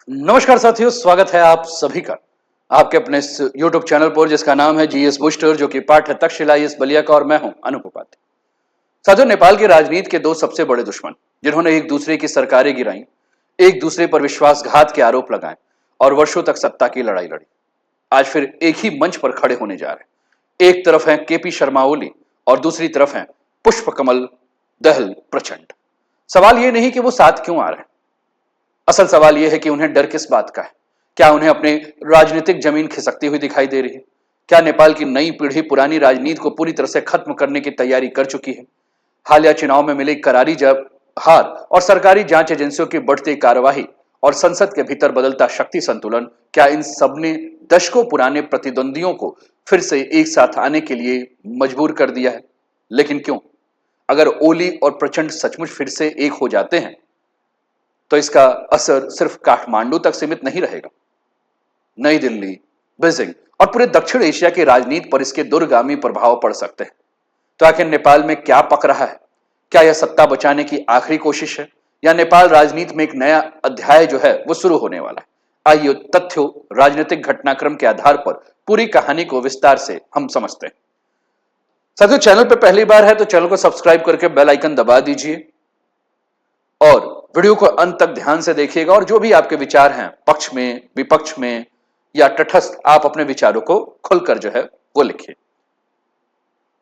नमस्कार साथियों, स्वागत है आप सभी का आपके अपने इस YouTube चैनल पर जिसका नाम है जीएस बूस्टर, जो कि पाठ है तक्षशिला IAS बलिया का और मैं हूं अनूप उपाध्याय। साथियों, नेपाल की राजनीति के दो सबसे बड़े दुश्मन जिन्होंने एक दूसरे की सरकारें गिराई, एक दूसरे पर विश्वासघात के आरोप लगाए और वर्षों तक सत्ता की लड़ाई लड़ी, आज फिर एक ही मंच पर खड़े होने जा रहे हैं। एक तरफ है केपी शर्मा ओली और दूसरी तरफ है पुष्पकमल दहल प्रचंड। सवाल यह नहीं कि वो साथ क्यों आ रहे हैं, असल सवाल यह है कि उन्हें डर किस बात का है। क्या उन्हें अपनी राजनीतिक जमीन खिसकती हुई दिखाई दे रही है? क्या नेपाल की नई पीढ़ी पुरानी राजनीति को पूरी तरह से खत्म करने की तैयारी कर चुकी है? हालिया चुनाव में मिली करारी जब हार और सरकारी जांच एजेंसियों की बढ़ती कार्यवाही और संसद के भीतर बदलता शक्ति संतुलन, क्या इन सब ने दशकों पुराने प्रतिद्वंदियों को फिर से एक साथ आने के लिए मजबूर कर दिया है? लेकिन क्यों? अगर ओली और प्रचंड सचमुच फिर से एक हो जाते हैं तो इसका असर सिर्फ काठमांडू तक सीमित नहीं रहेगा। नई दिल्ली, बीजिंग और पूरे दक्षिण एशिया की राजनीति पर इसके दूरगामी प्रभाव पड़ सकते हैं। तो आखिर नेपाल में क्या पक रहा है? क्या यह सत्ता बचाने की आखिरी कोशिश है या नेपाल राजनीति में एक नया अध्याय जो है वो शुरू होने वाला है? आइए तथ्यों, राजनीतिक घटनाक्रम के आधार पर पूरी कहानी को विस्तार से हम समझते हैं। साथियों, चैनल पर पहली बार है तो चैनल को सब्सक्राइब करके बेल आइकन दबा दीजिए और वीडियो को अंत तक ध्यान से देखिएगा और जो भी आपके विचार हैं, पक्ष में, विपक्ष में या तटस्थ, आप अपने विचारों को खुलकर जो है वो लिखिए।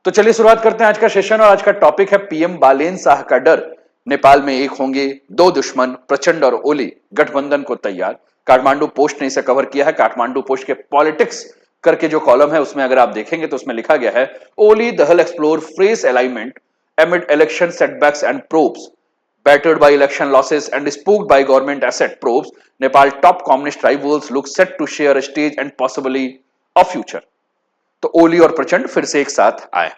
तो चलिए शुरुआत करते हैं आज का सेशन और आज का टॉपिक है पीएम बालेन शाह का डर। नेपाल में एक होंगे दो दुश्मन, प्रचंड और ओली गठबंधन को तैयार। काठमांडू पोस्ट ने इसे कवर किया है। काठमांडू पोस्ट के पॉलिटिक्स करके जो कॉलम है उसमें अगर आप देखेंगे तो उसमें लिखा गया है, Oli Dahal explore fresh alignment amid election setbacks and probes, battered by election losses and spooked by government asset probes, Nepal top communist rivals look set to share a stage and possibly a future। तो ओली और प्रचंड फिर से एक साथ आए।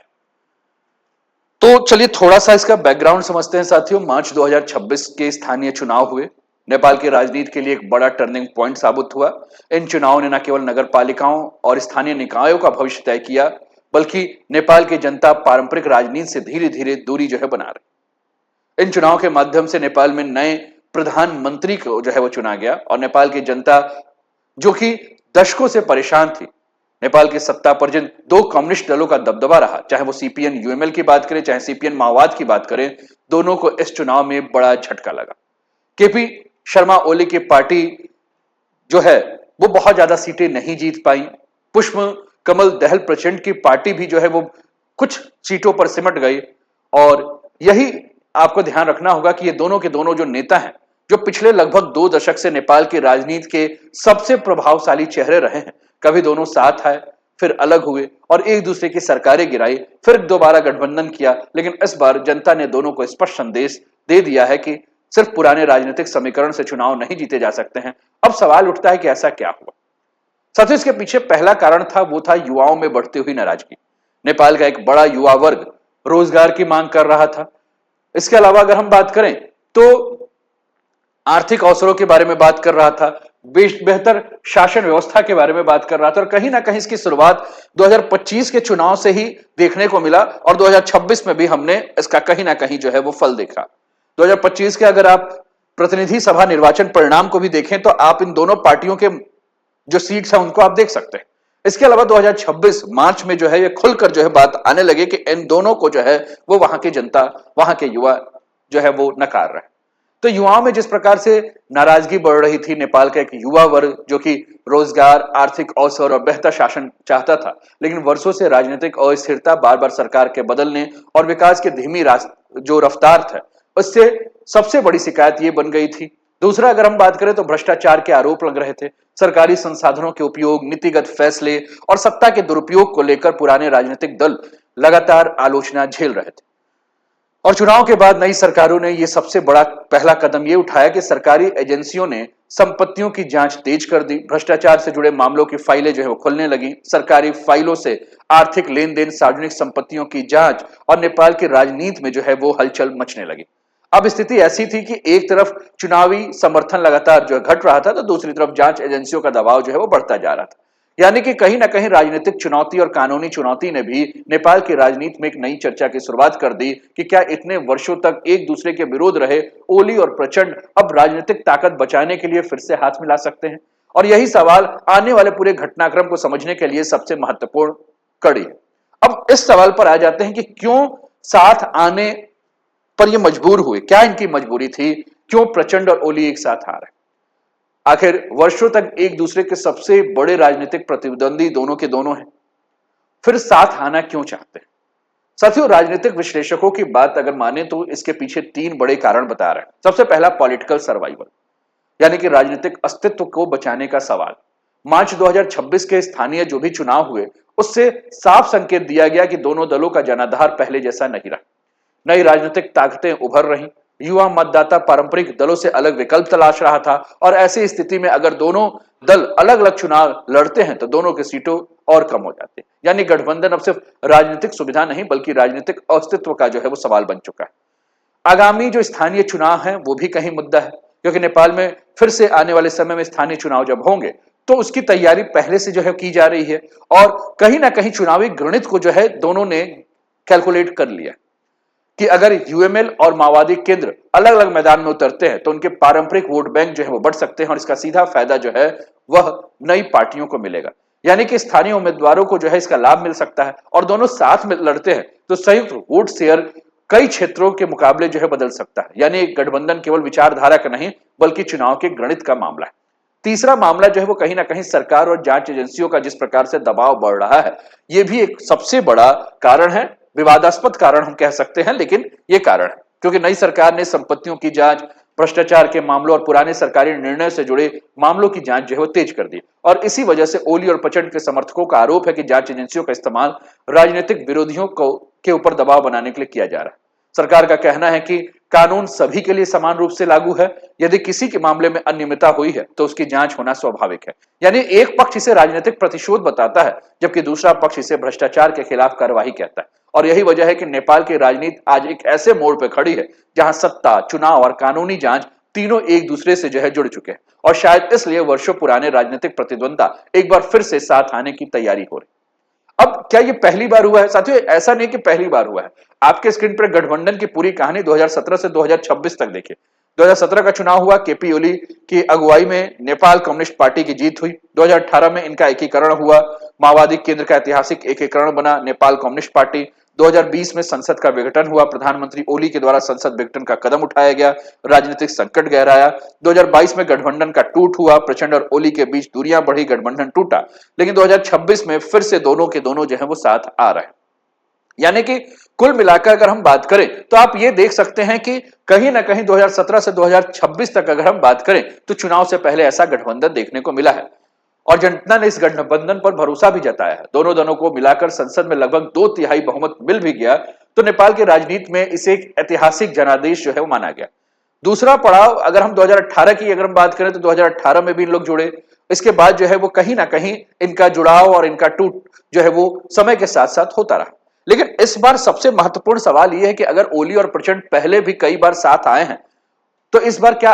तो चलिए थोड़ा सा इसका बैकग्राउंड समझते हैं साथियों। मार्च 2026 के स्थानीय चुनाव हुए, नेपाल की राजनीति के लिए एक बड़ा टर्निंग पॉइंट साबित हुआ। इन चुनावों ने न केवल नगर पालिकाओं और स्थानीय निकायों का भविष्य तय किया, बल्कि नेपाल की जनता पारंपरिक राजनीति से धीरे धीरे दूरी जो है बना रही। इन चुनाव के माध्यम से नेपाल में नए प्रधानमंत्री को जो है वो चुना गया और नेपाल की जनता, जो कि दशकों से परेशान थी, नेपाल की सत्ता पर जिन दो कम्युनिस्ट दलों का दबदबा रहा, चाहे वो सीपीएन यूएमएल की बात करें, चाहे सीपीएन माओवाद की बात करें, दोनों को इस चुनाव में बड़ा झटका लगा। केपी शर्मा ओली की पार्टी जो है वो बहुत ज्यादा सीटें नहीं जीत पाई। पुष्प कमल दहल प्रचंड की पार्टी भी जो है वो कुछ सीटों पर सिमट गई। और यही आपको ध्यान रखना होगा कि ये दोनों के दोनों जो नेता हैं, जो पिछले लगभग 2 दशक से नेपाल की राजनीति के सबसे प्रभावशाली चेहरे रहे हैं, कभी दोनों साथ आए, फिर अलग हुए और एक दूसरे की सरकारें गिराई, फिर दोबारा गठबंधन किया। लेकिन इस बार जनता ने दोनों को स्पष्ट संदेश दे दिया है कि सिर्फ पुराने राजनीतिक समीकरण से चुनाव नहीं जीते जा सकते हैं। अब सवाल उठता है कि ऐसा क्या हुआ। साथियों, इसके पीछे पहला कारण था, वो था युवाओं में बढ़ती हुई नाराजगी। नेपाल का एक बड़ा युवा वर्ग रोजगार की मांग कर रहा था। इसके अलावा अगर हम बात करें तो आर्थिक अवसरों के बारे में बात कर रहा था, बेहतर शासन व्यवस्था के बारे में बात कर रहा था। और कहीं ना कहीं इसकी शुरुआत 2025 के चुनाव से ही देखने को मिला और 2026 में भी हमने इसका कहीं ना कहीं जो है वो फल देखा। 2025 के अगर आप प्रतिनिधि सभा निर्वाचन परिणाम को भी देखें तो आप इन दोनों पार्टियों के जो सीट्स हैं उनको आप देख सकते हैं। इसके अलावा 2026 मार्च में जो है ये खुलकर जो है बात आने लगे कि इन दोनों को जो है वो वहां की जनता, वहां के युवा जो है वो नकार रहे हैं। तो युवाओं में जिस प्रकार से नाराजगी बढ़ रही थी, नेपाल का एक युवा वर्ग जो कि रोजगार, आर्थिक अवसर और बेहतर शासन चाहता था, लेकिन वर्षों से राजनीतिक अस्थिरता, बार बार सरकार के बदलने और विकास की धीमी जो रफ्तार था, उससे सबसे बड़ी शिकायत ये बन गई थी। दूसरा अगर हम बात करें तो भ्रष्टाचार के आरोप लग रहे थे। सरकारी संसाधनों के उपयोग, नीतिगत फैसले और सत्ता के दुरुपयोग को लेकर पुराने राजनीतिक दल लगातार आलोचना झेल रहे थे। और चुनाव के बाद नई सरकारों ने यह सबसे बड़ा पहला कदम यह उठाया कि सरकारी एजेंसियों ने संपत्तियों की जांच तेज कर दी। भ्रष्टाचार से जुड़े मामलों की फाइलें जो है वो खुलने लगी। सरकारी फाइलों से आर्थिक लेन देन, सार्वजनिक संपत्तियों की जांच और नेपाल की राजनीति में जो है वो हलचल मचने लगी। अब स्थिति ऐसी थी कि एक तरफ चुनावी समर्थन लगातार जो घट रहा था तो दूसरी तरफ जांच एजेंसियों का दबाव जो है वो बढ़ता जा रहा था। यानी कि कहीं ना कहीं राजनीतिक चुनौती और कानूनी चुनौती ने भी नेपाल की राजनीति में एक नई चर्चा की शुरुआत कर दी कि क्या इतने वर्षों तक एक दूसरे के विरोध रहे ओली और प्रचंड अब राजनीतिक ताकत बचाने के लिए फिर से हाथ मिला सकते हैं। और यही सवाल आने वाले पूरे घटनाक्रम को समझने के लिए सबसे महत्वपूर्ण कड़ी है। अब इस सवाल पर आ जाते हैं कि क्यों साथ आने पर ये मजबूर हुए, क्या इनकी मजबूरी थी, क्यों प्रचंड और ओली एक साथ आ रहे। आखिर वर्षों तक एक दूसरे के सबसे बड़े राजनीतिक प्रतिद्वंदी दोनों के दोनों हैं, फिर साथ आना क्यों चाहते हैं। साथियों, राजनीतिक विश्लेषकों की बात अगर माने तो इसके पीछे तीन बड़े कारण बता रहे हैं। सबसे पहला पॉलिटिकल सर्वाइवल, यानी कि राजनीतिक अस्तित्व को बचाने का सवाल। मार्च 2026 के स्थानीय जो भी चुनाव हुए उससे साफ संकेत दिया गया कि दोनों दलों का जनाधार पहले जैसा नहीं रहा। नई राजनीतिक ताकतें उभर रही, युवा मतदाता पारंपरिक दलों से अलग विकल्प तलाश रहा था और ऐसी स्थिति में अगर दोनों दल अलग अलग चुनाव लड़ते हैं तो दोनों की सीटों और कम हो जाती है। यानी गठबंधन अब सिर्फ राजनीतिक सुविधा नहीं बल्कि राजनीतिक अस्तित्व का जो है वो सवाल बन चुका है। आगामी जो स्थानीय चुनाव है वो भी कहीं मुद्दा है, क्योंकि नेपाल में फिर से आने वाले समय में स्थानीय चुनाव जब होंगे तो उसकी तैयारी पहले से जो है की जा रही है और कहीं ना कहीं चुनावी गणित को जो है दोनों ने कैलकुलेट कर लिया कि अगर यूएमएल और माओवादी केंद्र अलग अलग मैदान में उतरते हैं तो उनके पारंपरिक वोट बैंक जो है वो बढ़ सकते हैं और इसका सीधा फायदा जो है वह नई पार्टियों को मिलेगा। यानी कि स्थानीय उम्मीदवारों को जो है इसका लाभ मिल सकता है और दोनों साथ में लड़ते हैं तो संयुक्त वोट शेयर कई क्षेत्रों के मुकाबले जो है बदल सकता है। यानी गठबंधन केवल विचारधारा का नहीं बल्कि चुनाव के गणित का मामला है। तीसरा मामला जो है वो कहीं ना कहीं सरकार और जांच एजेंसियों का जिस प्रकार से दबाव बढ़ रहा है, यह भी एक सबसे बड़ा कारण है। विवादास्पद कारण हम कह सकते हैं लेकिन यह कारण है क्योंकि नई सरकार ने संपत्तियों की जांच, भ्रष्टाचार के मामलों और पुराने सरकारी निर्णय से जुड़े मामलों की जांच जो है वो तेज कर दी और इसी वजह से ओली और प्रचंड के समर्थकों का आरोप है कि जांच एजेंसियों का इस्तेमाल राजनीतिक विरोधियों को के ऊपर दबाव बनाने के लिए किया जा रहा है। सरकार का कहना है कि कानून सभी के लिए समान रूप से लागू है, यदि किसी के मामले में अनियमितता हुई है तो उसकी जांच होना स्वाभाविक है। यानी एक पक्ष इसे राजनीतिक प्रतिशोध बताता है जबकि दूसरा पक्ष इसे भ्रष्टाचार के खिलाफ कार्रवाई कहता है। और यही वजह है कि नेपाल की राजनीति आज एक ऐसे मोड़ पर खड़ी है जहां सत्ता, चुनाव और कानूनी जांच तीनों एक दूसरे से जो है जुड़ चुके हैं और शायद इसलिए वर्षों पुराने राजनीतिक प्रतिद्वंदा एक बार फिर से साथ आने की तैयारी हो रही। अब क्या ये पहली बार हुआ है? साथियों, ऐसा नहीं कि पहली बार हुआ है। आपके स्क्रीन पर गठबंधन की पूरी कहानी 2017 से 2026 तक देखिए। 2017 का चुनाव हुआ, केपी ओली की अगुवाई में नेपाल कम्युनिस्ट पार्टी की जीत हुई। 2018 में इनका एकीकरण हुआ, माओवादी केंद्र का ऐतिहासिक एकीकरण बना नेपाल कम्युनिस्ट पार्टी। 2020 में संसद का विघटन हुआ, प्रधानमंत्री ओली के द्वारा संसद विघटन का कदम उठाया गया, राजनीतिक संकट गहराया। 2022 में गठबंधन का टूट हुआ, प्रचंड और ओली के बीच दूरियां बढ़ी, गठबंधन टूटा। लेकिन 2026 में फिर से दोनों के दोनों जो है वो साथ आ रहे हैं। यानी कि कुल मिलाकर अगर हम बात करें तो आप ये देख सकते हैं कि कहीं ना कहीं 2017 से 2026 तक अगर हम बात करें तो चुनाव से पहले ऐसा गठबंधन देखने को मिला है और जनता ने इस गठबंधन पर भरोसा भी जताया है। दोनों दलों को मिलाकर संसद में लगभग 2/3 बहुमत मिल भी गया तो नेपाल की राजनीति में इसे एक ऐतिहासिक जनादेश जो है वो माना गया। दूसरा पड़ाव अगर हम 2018 की अगर हम बात करें तो 2018 में भी इन लोग जुड़े। इसके बाद जो है वो कहीं ना कहीं इनका जुड़ाव और इनका टूट जो है वो समय के साथ साथ होता रहा। लेकिन इस बार सबसे महत्वपूर्ण सवाल यह है कि अगर ओली और प्रचंड पहले भी कई बार साथ आए हैं तो इस बार क्या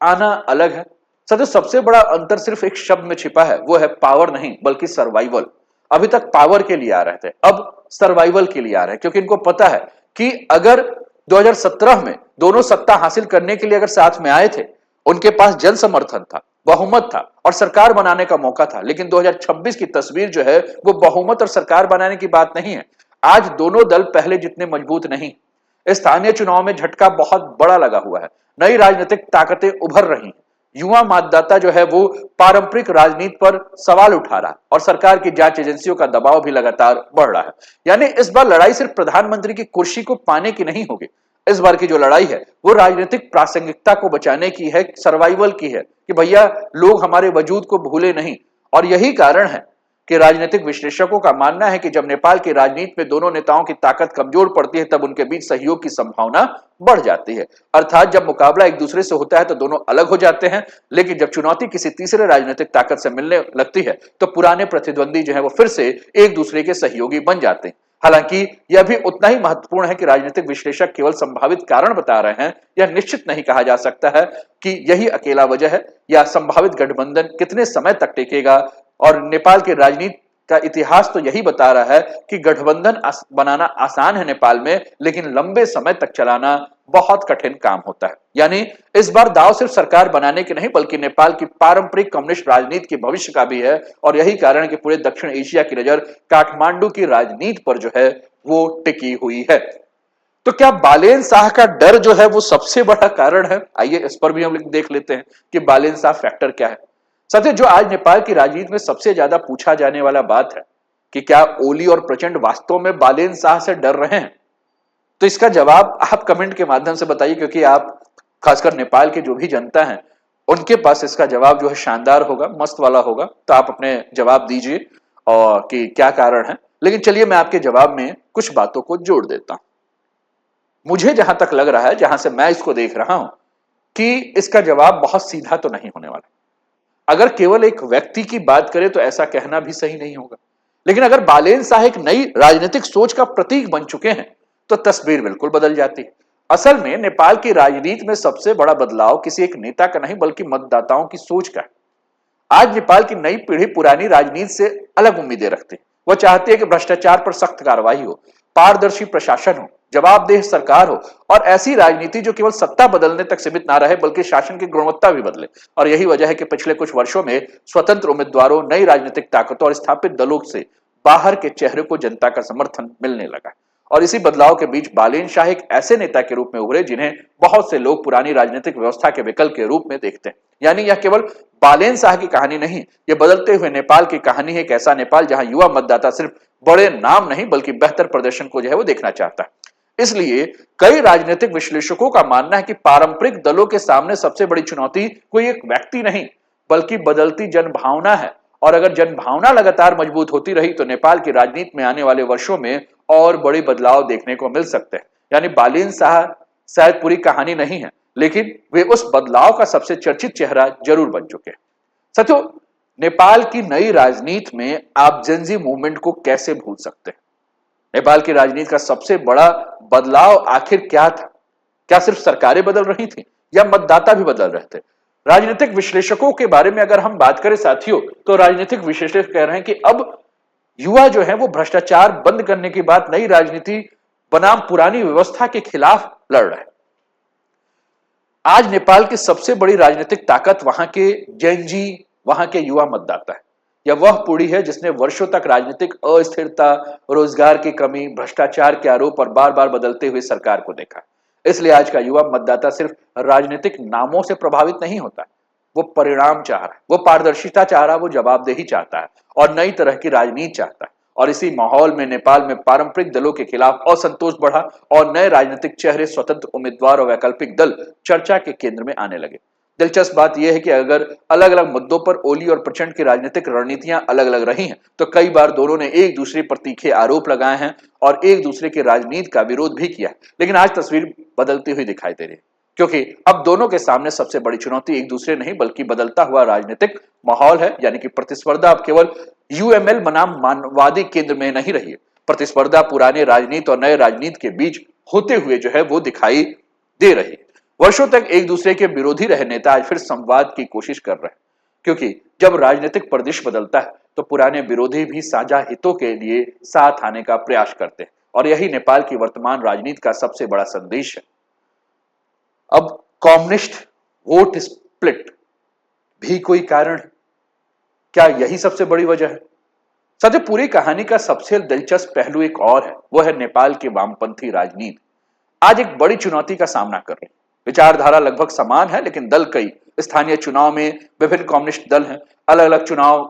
आना अलग है। सर, सबसे बड़ा अंतर सिर्फ एक शब्द में छिपा है, वो है पावर नहीं बल्कि सर्वाइवल। अभी तक पावर के लिए आ रहे थे, अब सर्वाइवल के लिए आ रहे हैं क्योंकि इनको पता है कि अगर 2017 में दोनों सत्ता हासिल करने के लिए अगर साथ में आए थे, उनके पास जन समर्थन था, बहुमत था और सरकार बनाने का मौका था। लेकिन 2026 की तस्वीर जो है वो बहुमत और सरकार बनाने की बात नहीं है। आज दोनों दल पहले जितने मजबूत नहीं। स्थानीय चुनाव में झटका बहुत बड़ा लगा हुआ है, नई राजनीतिक ताकतें उभर रही हैं, युवा मतदाता जो है वो पारंपरिक राजनीति पर सवाल उठा रहा है और सरकार की जांच एजेंसियों का दबाव भी लगातार बढ़ रहा है। यानी इस बार लड़ाई सिर्फ प्रधानमंत्री की कुर्सी को पाने की नहीं होगी, इस बार की जो लड़ाई है वो राजनीतिक प्रासंगिकता को बचाने की है, सर्वाइवल की है कि भैया लोग हमारे वजूद को भूले नहीं। और यही कारण है कि राजनीतिक विश्लेषकों का मानना है कि जब नेपाल की राजनीति में दोनों नेताओं की ताकत कमजोर पड़ती है तब उनके बीच सहयोग की संभावना बढ़ जाती है। अर्थात जब मुकाबला एक दूसरे से होता है तो दोनों अलग हो जाते हैं, लेकिन जब चुनौती किसी तीसरे राजनीतिक ताकत से मिलने लगती है तो पुराने प्रतिद्वंदी जो है वो फिर से एक दूसरे के सहयोगी बन जाते हैं। हालांकि यह भी उतना ही महत्वपूर्ण है कि राजनीतिक विश्लेषक केवल संभावित कारण बता रहे हैं, यह निश्चित नहीं कहा जा सकता है कि यही अकेला वजह है या संभावित गठबंधन कितने समय तक टिकेगा, और नेपाल की राजनीति का इतिहास तो यही बता रहा है कि गठबंधन बनाना आसान है नेपाल में, लेकिन लंबे समय तक चलाना बहुत कठिन काम होता है। यानी इस बार दांव सिर्फ सरकार बनाने के नहीं बल्कि नेपाल की पारंपरिक कम्युनिस्ट राजनीति के भविष्य का भी है। और यही कारण है कि पूरे दक्षिण एशिया की नजर काठमांडू की राजनीति पर जो है वो टिकी हुई है। तो क्या बालेन शाह का डर जो है वो सबसे बड़ा कारण है? आइए इस पर भी हम देख लेते हैं कि बालेन शाह फैक्टर क्या है। साथियों, जो आज नेपाल की राजनीति में सबसे ज्यादा पूछा जाने वाला बात है कि क्या ओली और प्रचंड वास्तव में बालेन शाह से डर रहे हैं, तो इसका जवाब आप कमेंट के माध्यम से बताइए, क्योंकि आप खासकर नेपाल के जो भी जनता है उनके पास इसका जवाब जो है शानदार होगा, मस्त वाला होगा। तो आप अपने जवाब दीजिए और कि क्या कारण है। लेकिन चलिए मैं आपके जवाब में कुछ बातों को जोड़ देता हूं। मुझे जहां तक लग रहा है, जहां से मैं इसको देख रहा हूं, कि इसका जवाब बहुत सीधा तो नहीं होने वाला। अगर केवल एक व्यक्ति की बात करें तो ऐसा कहना भी सही नहीं होगा, लेकिन अगर बालेन शाह एक नई राजनीतिक सोच का प्रतीक बन चुके हैं तो तस्वीर बिल्कुल बदल जाती है। असल में नेपाल की राजनीति में सबसे बड़ा बदलाव किसी एक नेता का नहीं बल्कि मतदाताओं की सोच का है। आज नेपाल की नई पीढ़ी पुरानी राजनीति से अलग उम्मीदें रखती है। वह चाहती है कि भ्रष्टाचार पर सख्त कार्रवाई हो, पारदर्शी प्रशासन हो, जवाबदेह सरकार हो और ऐसी राजनीति जो केवल सत्ता बदलने तक सीमित ना रहे बल्कि शासन की गुणवत्ता भी बदले। और यही वजह है कि पिछले कुछ वर्षों में स्वतंत्र उम्मीदवारों, नई राजनीतिक ताकतों और स्थापित दलों से बाहर के चेहरे को जनता का समर्थन मिलने लगा। और इसी बदलाव के बीच बालेन शाह एक ऐसे नेता के रूप में उभरे जिन्हें बहुत से लोग पुरानी राजनीतिक व्यवस्था के विकल्प के रूप में देखते हैं। यानी यह केवल बालेन शाह की कहानी नहीं, यह बदलते हुए नेपाल की कहानी है। एक ऐसा नेपाल जहां युवा मतदाता सिर्फ बड़े नाम नहीं बल्कि बेहतर प्रदर्शन को जो है वो देखना चाहता है। इसलिए कई राजनीतिक विश्लेषकों का मानना है कि पारंपरिक दलों के सामने सबसे बड़ी चुनौती कोई एक व्यक्ति नहीं बल्कि बदलती जनभावना है। और अगर जनभावना लगातार मजबूत होती रही तो नेपाल की राजनीति में आने वाले वर्षों में और बड़े बदलाव देखने को मिल सकते हैं। यानी बालेन शाह शायद पूरी कहानी नहीं है, लेकिन वे उस बदलाव का सबसे चर्चित चेहरा जरूर बन चुके हैं। साथियों, नेपाल की नई राजनीति में आप जेनजी मूवमेंट को कैसे भूल सकते हैं? नेपाल की राजनीति का सबसे बड़ा बदलाव आखिर क्या था? क्या सिर्फ सरकारें बदल रही थी या मतदाता भी बदल रहे थे? राजनीतिक विश्लेषकों के बारे में अगर हम बात करें साथियों, तो राजनीतिक विश्लेषक कह रहे हैं कि अब युवा जो है वो भ्रष्टाचार बंद करने की बात नई राजनीति बनाम पुरानी व्यवस्था के खिलाफ लड़ रहे हैं। आज नेपाल की सबसे बड़ी राजनीतिक ताकत वहां के जेनजी, वहां के युवा मतदाता है। यह वह पीढ़ी है जिसने वर्षों तक राजनीतिक अस्थिरता, रोजगार की कमी, भ्रष्टाचार के आरोप और बार बार बदलते हुए सरकार को देखा। इसलिए आज का युवा मतदाता सिर्फ राजनीतिक नामों से प्रभावित नहीं होता, वो परिणाम चाह रहा है, वो पारदर्शिता चाह रहा है, वो जवाबदेही चाहता है और नई तरह की राजनीति चाहता है। और इसी माहौल में नेपाल में पारंपरिक दलों के खिलाफ असंतोष बढ़ा और नए राजनीतिक चेहरे, स्वतंत्र उम्मीदवार और वैकल्पिक दल चर्चा के केंद्र में आने लगे। दिलचस्प बात यह है कि अगर अलग अलग मुद्दों पर ओली और प्रचंड की राजनीतिक रणनीतियां अलग अलग रही हैं, तो कई बार दोनों ने एक दूसरे पर तीखे आरोप लगाए हैं और एक दूसरे की राजनीति का विरोध भी किया। लेकिन आज तस्वीर बदलती हुई दिखाई दे रही है, क्योंकि अब दोनों के सामने सबसे बड़ी चुनौती एक दूसरे नहीं बल्कि बदलता हुआ राजनीतिक माहौल है। यानी कि प्रतिस्पर्धा अब केवल यूएमएल बनाम मानवादी केंद्र में नहीं रही है, प्रतिस्पर्धा पुराने राजनीति और नए राजनीति के बीच होते हुए जो है वो दिखाई दे रही है। वर्षों तक एक दूसरे के विरोधी रहे नेता आज फिर संवाद की कोशिश कर रहे हैं, क्योंकि जब राजनीतिक परिदृश्य बदलता है तो पुराने विरोधी भी साझा हितों के लिए साथ आने का प्रयास करते हैं। और यही नेपाल की वर्तमान राजनीति का सबसे बड़ा संदेश है। अब कम्युनिस्ट वोट स्प्लिट भी कोई कारण है? क्या यही सबसे बड़ी वजह है? साथियों, पूरी कहानी का सबसे दिलचस्प पहलू एक और है, वो है नेपाल की वामपंथी राजनीति आज एक बड़ी चुनौती का सामना कर रही है। विचारधारा लगभग समान है, लेकिन दल कई। स्थानीय चुनाव में विभिन्न कम्युनिस्ट दल हैं, अलग अलग चुनाव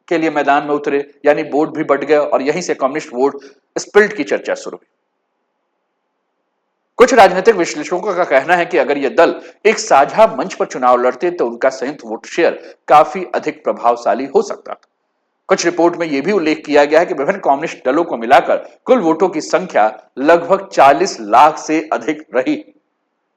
के लिए मैदान में उतरे, यानी वोट भी बढ़ गए और यहीं से कम्युनिस्ट वोट स्प्लिट की चर्चा शुरू हुई। कुछ राजनीतिक विश्लेषकों का कहना है कि अगर ये दल एक साझा मंच पर चुनाव लड़ते तो उनका संयुक्त वोट शेयर काफी अधिक प्रभावशाली हो सकता था। कुछ रिपोर्ट में यह भी उल्लेख किया गया है कि विभिन्न कम्युनिस्ट दलों को मिलाकर कुल वोटों की संख्या लगभग 40 लाख से अधिक रही।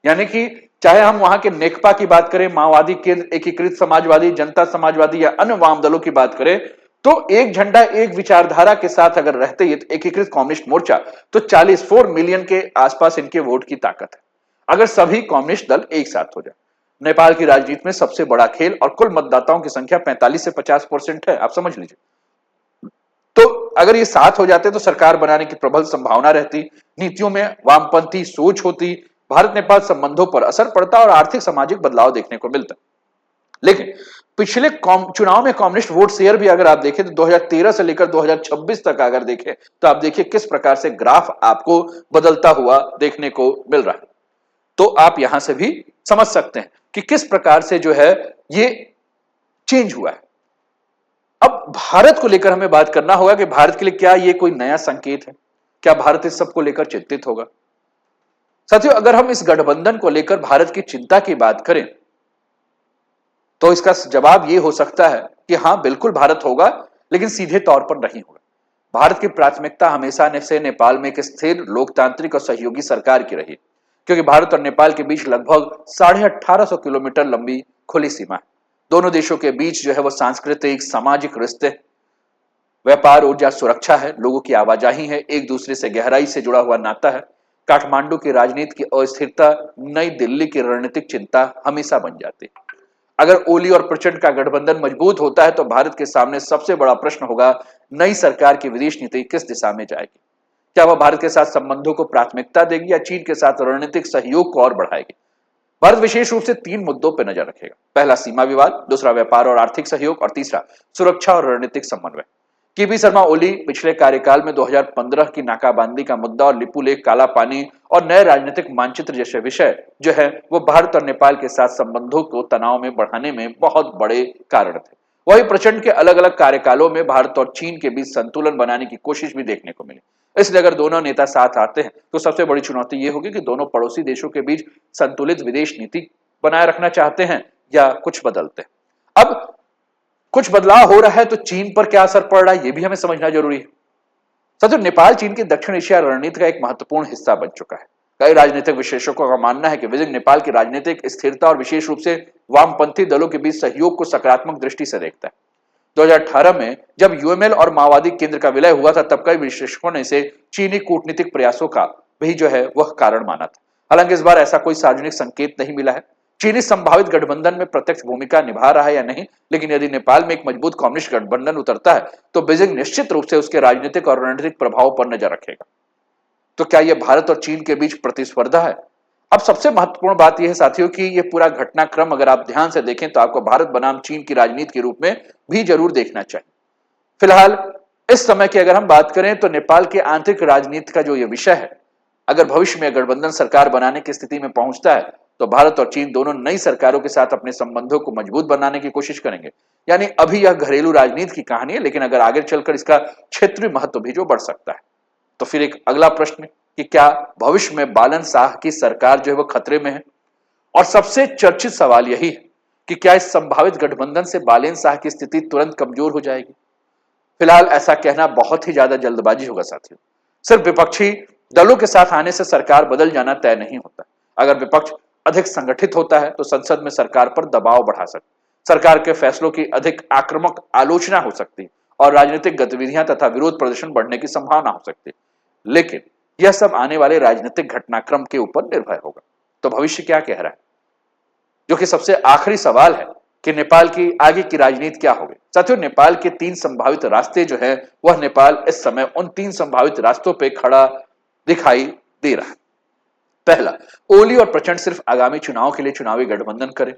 यानी कि चाहे हम वहां के नेकपा की बात करें, माओवादी केंद्र, एकीकृत समाजवादी, जनता समाजवादी या अन्य वाम दलों की बात करें, तो एक झंडा एक विचारधारा के साथ अगर रहते हैं एकीकृत कम्युनिस्ट मोर्चा, तो 44 मिलियन के आसपास इनके वोट की ताकत है अगर सभी कम्युनिस्ट दल एक साथ हो जाए। नेपाल की राजनीति में सबसे बड़ा खेल और कुल मतदाताओं की संख्या 45 से 50% है, आप समझ लीजिए। तो अगर ये साथ हो जाते तो सरकार बनाने की प्रबल संभावना रहती, नीतियों में वामपंथी सोच होती, भारत नेपाल संबंधों पर असर पड़ता और आर्थिक सामाजिक बदलाव देखने को मिलता। लेकिन पिछले चुनाव में कम्युनिस्ट वोट शेयर भी अगर आप देखें तो 2013 से लेकर 2026 तक अगर देखें तो आप देखिए किस प्रकार से ग्राफ आपको बदलता हुआ देखने को मिल रहा है। तो आप यहां से भी समझ सकते हैं कि किस प्रकार से जो है ये चेंज हुआ है। अब भारत को लेकर हमें बात करना होगा कि भारत के लिए क्या ये कोई नया संकेत है, क्या भारत इस सब को लेकर चिंतित होगा। साथियों, अगर हम इस गठबंधन को लेकर भारत की चिंता की बात करें तो इसका जवाब यह हो सकता है कि हां बिल्कुल भारत होगा, लेकिन सीधे तौर पर नहीं होगा। भारत की प्राथमिकता हमेशा से नेपाल में एक स्थिर लोकतांत्रिक और सहयोगी सरकार की रही, क्योंकि भारत और नेपाल के बीच लगभग 1850 किलोमीटर लंबी खुली सीमा है। दोनों देशों के बीच जो है वो सांस्कृतिक सामाजिक रिश्ते, व्यापार, ऊर्जा, सुरक्षा है, लोगों की आवाजाही है, एक दूसरे से गहराई से जुड़ा हुआ नाता है। काठमांडू की राजनीति की अस्थिरता नई दिल्ली की रणनीतिक चिंता हमेशा बन जाती है। अगर ओली और प्रचंड का गठबंधन मजबूत होता है तो भारत के सामने सबसे बड़ा प्रश्न होगा, नई सरकार की विदेश नीति किस दिशा में जाएगी। क्या वह भारत के साथ संबंधों को प्राथमिकता देगी या चीन के साथ रणनीतिक सहयोग को और बढ़ाएगी। भारत विशेष रूप से 3 मुद्दों पर नजर रखेगा। पहला सीमा विवाद, दूसरा व्यापार और आर्थिक सहयोग और तीसरा सुरक्षा और रणनीतिक समन्वय। केपी शर्मा ओली पिछले कार्यकाल में 2015 की नाकाबंदी का मुद्दा और लिपुलेख, काला पानी और नए राजनीतिक मानचित्र जैसे विषय जो है वो भारत और नेपाल के साथ संबंधों को तनाव में बढ़ाने में बहुत बड़े कारण थे। वही प्रचंड के अलग अलग कार्यकालों में भारत और चीन के बीच संतुलन बनाने की कोशिश भी देखने को मिली। इसलिए अगर दोनों नेता साथ आते हैं तो सबसे बड़ी चुनौती यह होगी कि दोनों पड़ोसी देशों के बीच संतुलित विदेश नीति बनाए रखना चाहते हैं या कुछ बदलते हैं। अब कुछ बदलाव हो रहा है तो चीन पर क्या असर पड़ रहा है, यह भी हमें समझना जरूरी है। साथियों, नेपाल चीन की दक्षिण एशिया रणनीति का एक महत्वपूर्ण हिस्सा बन चुका है। कई राजनीतिक विश्लेषकों का मानना है कि बीजिंग नेपाल की राजनीतिक स्थिरता और विशेष रूप से वामपंथी दलों के बीच सहयोग को सकारात्मक दृष्टि से देखता है। 2018 में जब यूएमएल और माओवादी केंद्र का विलय हुआ था तब कई विश्लेषकों ने इसे चीनी कूटनीतिक प्रयासों का भी जो है वह कारण माना था। हालांकि इस बार ऐसा कोई सार्वजनिक संकेत नहीं मिला है चीनी संभावित गठबंधन में प्रत्यक्ष भूमिका निभा रहा है या नहीं, लेकिन यदि नेपाल में एक मजबूत कम्युनिस्ट गठबंधन उतरता है तो बीजिंग निश्चित रूप से उसके राजनीतिक और रणनीतिक प्रभाव पर नजर रखेगा। तो क्या यह भारत और चीन के बीच प्रतिस्पर्धा है। अब सबसे महत्वपूर्ण बात यह है साथियों कि यह पूरा घटनाक्रम अगर आप ध्यान से देखें तो आपको भारत बनाम चीन की राजनीति के रूप में भी जरूर देखना चाहिए। फिलहाल इस समय की अगर हम बात करें तो नेपाल के आंतरिक राजनीति का जो यह विषय है, अगर भविष्य में गठबंधन सरकार बनाने की स्थिति में पहुंचता है तो भारत और चीन दोनों नई सरकारों के साथ अपने संबंधों को मजबूत बनाने की कोशिश करेंगे। यानी अभी यह घरेलू राजनीति की कहानी है, लेकिन अगर आगे चलकर इसका क्षेत्रीय महत्व भी जो बढ़ सकता है। तो फिर एक अगला प्रश्न कि क्या भविष्य में बालन शाह की सरकार जो है वो खतरे में है। और सबसे चर्चित सवाल यही है कि क्या इस संभावित गठबंधन से बालन शाह की स्थिति तुरंत कमजोर हो जाएगी। फिलहाल ऐसा कहना बहुत ही ज्यादा जल्दबाजी होगा साथियों। सिर्फ विपक्षी दलों के साथ आने से सरकार बदल जाना तय नहीं होता। अगर विपक्ष अधिक संगठित होता है तो संसद में सरकार पर दबाव बढ़ा सकता, सरकार के फैसलों की अधिक आक्रामक आलोचना हो सकती है और राजनीतिक गतिविधियां तथा विरोध प्रदर्शन बढ़ने की संभावना हो सकती है। लेकिन यह सब आने वाले राजनीतिक घटनाक्रम के ऊपर निर्भर होगा। तो भविष्य क्या कह रहा है, जो कि सबसे आखिरी सवाल है कि नेपाल की आगे की राजनीति क्या होगी। साथियों, नेपाल के 3 संभावित रास्ते जो है वह नेपाल इस समय उन 3 संभावित रास्तों पे खड़ा दिखाई दे रहा है। पहला, ओली और प्रचंड सिर्फ आगामी चुनाव के लिए चुनावी गठबंधन करें।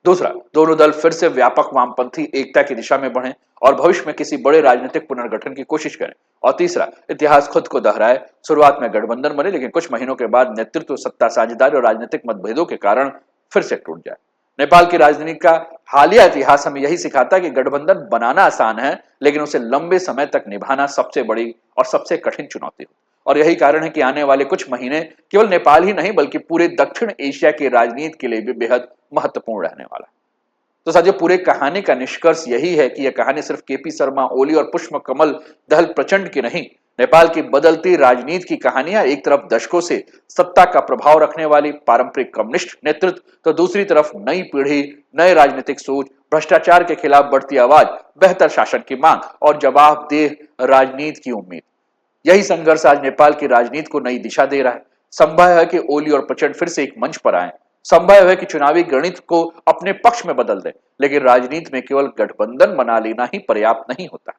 दूसरा, दोनों दल फिर से व्यापक वामपंथी एकता की दिशा में बढ़ें और भविष्य में किसी बड़े राजनीतिक पुनर्गठन की कोशिश करें। और तीसरा, इतिहास खुद को दोहराए, शुरुआत में गठबंधन बने लेकिन कुछ महीनों के बाद नेतृत्व, सत्ता साझेदारी और राजनीतिक मतभेदों के कारण फिर से टूट जाए। नेपाल की राजनीति का हालिया इतिहास हमें यही सिखाता है कि गठबंधन बनाना आसान है, लेकिन उसे लंबे समय तक निभाना सबसे बड़ी और सबसे कठिन चुनौती है। और यही कारण है कि आने वाले कुछ महीने केवल नेपाल ही नहीं बल्कि पूरे दक्षिण एशिया की राजनीति के लिए भी बेहद महत्वपूर्ण रहने वाला है। तो साथियों, पूरे कहानी का निष्कर्ष यही है कि यह कहानी सिर्फ केपी शर्मा ओली और पुष्प कमल दहल प्रचंड की नहीं, नेपाल की बदलती राजनीति की कहानियां। एक तरफ दशकों से सत्ता का प्रभाव रखने वाली पारंपरिक कम्युनिस्ट नेतृत्व, तो दूसरी तरफ नई पीढ़ी, नए राजनीतिक सोच, भ्रष्टाचार के खिलाफ बढ़ती आवाज, बेहतर शासन की मांग और जवाबदेह राजनीति की उम्मीद। यही संघर्ष आज नेपाल की राजनीति को नई दिशा दे रहा है। संभव है कि ओली और प्रचंड फिर से एक मंच पर आए, संभव है कि चुनावी गणित को अपने पक्ष में बदल दे, लेकिन राजनीति में केवल गठबंधन बना लेना ही पर्याप्त नहीं होता।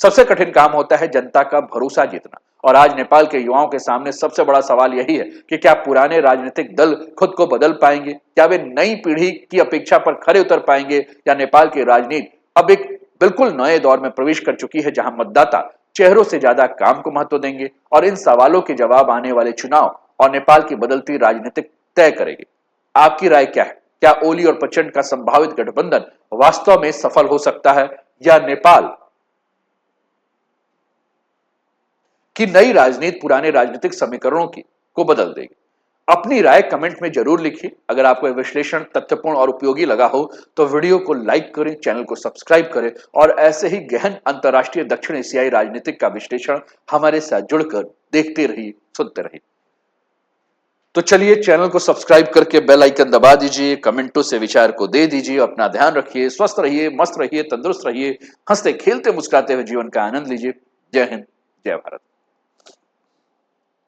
सबसे कठिन काम होता है जनता का भरोसा जीतना। और आज नेपाल के युवाओं के सामने सबसे बड़ा सवाल यही है कि क्या पुराने राजनीतिक दल खुद को बदल पाएंगे, क्या वे नई पीढ़ी की अपेक्षा पर खरे उतर पाएंगे, या नेपाल की राजनीति अब एक बिल्कुल नए दौर में प्रवेश कर चुकी है जहां मतदाता चेहरों से ज्यादा काम को महत्व देंगे। और इन सवालों के जवाब आने वाले चुनाव और नेपाल की बदलती राजनीतिक तय करेगी। आपकी राय क्या है? क्या ओली और प्रचंड का संभावित गठबंधन वास्तव में सफल हो सकता है, या नेपाल की नई राजनीति पुराने राजनीतिक समीकरणों की को बदल देगी? अपनी राय कमेंट में जरूर लिखिए। अगर आपको यह विश्लेषण तथ्यपूर्ण और उपयोगी लगा हो तो वीडियो को लाइक करें, चैनल को सब्सक्राइब करें और ऐसे ही गहन अंतर्राष्ट्रीय दक्षिण एशियाई राजनीतिक का विश्लेषण हमारे साथ जुड़कर देखते रहिए, सुनते रहिए। तो चलिए, चैनल को सब्सक्राइब करके बेल आइकन दबा दीजिए, कमेंटों से विचार को दे दीजिए। अपना ध्यान रखिए, स्वस्थ रहिए, मस्त रहिए, तंदुरुस्त रहिए, हंसते खेलते मुस्कुराते हुए जीवन का आनंद लीजिए। जय हिंद, जय भारत।